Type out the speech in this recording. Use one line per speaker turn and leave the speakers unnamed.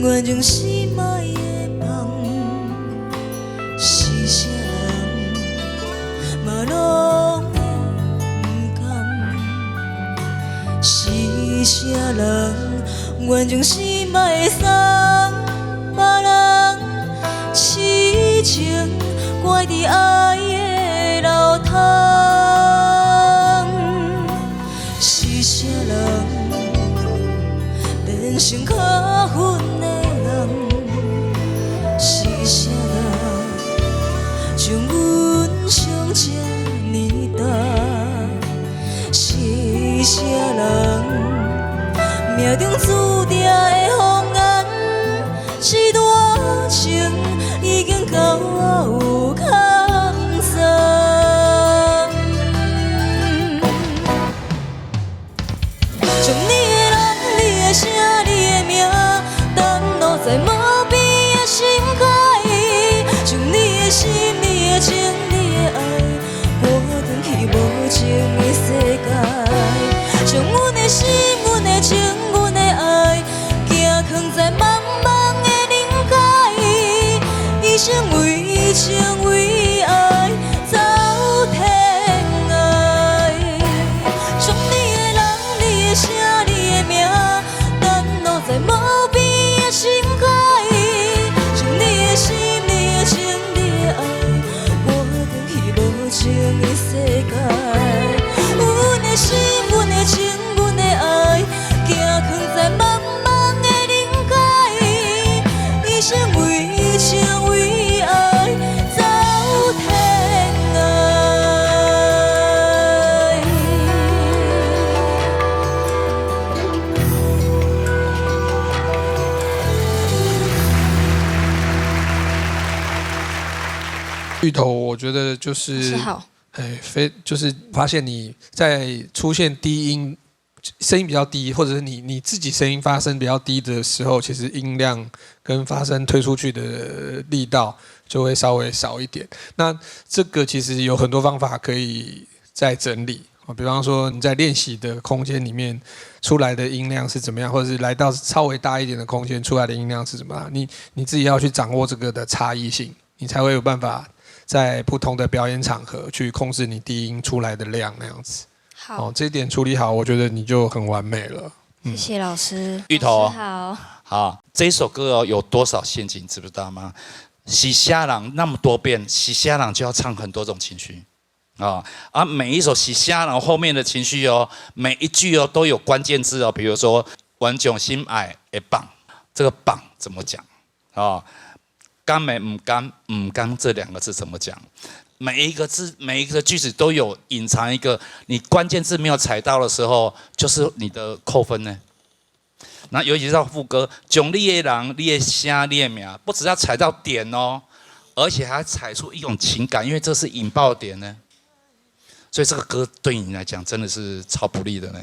原情是歹的梦，是啥人嘛拢会不甘？是啥人原情是歹送别人，痴情怪伫愛的流淌。是啥人变成可恨？是啥人将阮伤这呢重？是啥人命中注定的风眼？这段情已經到有空終。將你的人、你的聲、你的名，等落在無邊的心海，將你的心、你的情、你的愛，撥轉去無情的世界。將阮的心、阮的情、阮的愛，行藏在茫茫的人海，一生為情為愛走天涯。將你的人、你的聲、你的名，等落在無邊的心海，將你的心、你的情、你的愛，撥轉去無情的世界。阮的心、阮的情、阮的愛，行藏在茫茫的人海，一生為情為愛走天涯。
芋頭，我覺得就是就是發現你在出現低音，聲音比較低，或者是你自己聲音發聲比較低的時候，其實音量跟發聲推出去的力道就會稍微少一點。那這個其實有很多方法可以再整理，比方說你在練習的空間裡面出來的音量是怎麼樣，或者是來到稍微大一點的空間出來的音量是怎麼樣，你自己要去掌握這個的差異性，你才會有辦法在不同的表演場合去控制你低音出來的量那樣子。
好，
這一點處理好，我覺得你就很完美了。
謝謝老師。
芋頭，
好。
好，這一首歌哦有多少陷阱，知不知道嗎？是啥人那麼多遍，是啥人就要唱很多種情緒啊，每一首是啥人後面的情緒哦，每一句哦都有關鍵字哦，比如說原種心愛的棒，這個棒怎麼講啊？甘沒唔甘，唔甘這兩個字怎麼講？每一個字，每一個句子都有隱藏一個，你關鍵字沒有踩到的時候，就是你的扣分呢。那尤其是到副歌，將你的人、你的聲、你的名，不只要踩到點哦，而且還踩出一種情感，因為這是引爆點呢。所以這個歌對你來講真的是超不利的呢。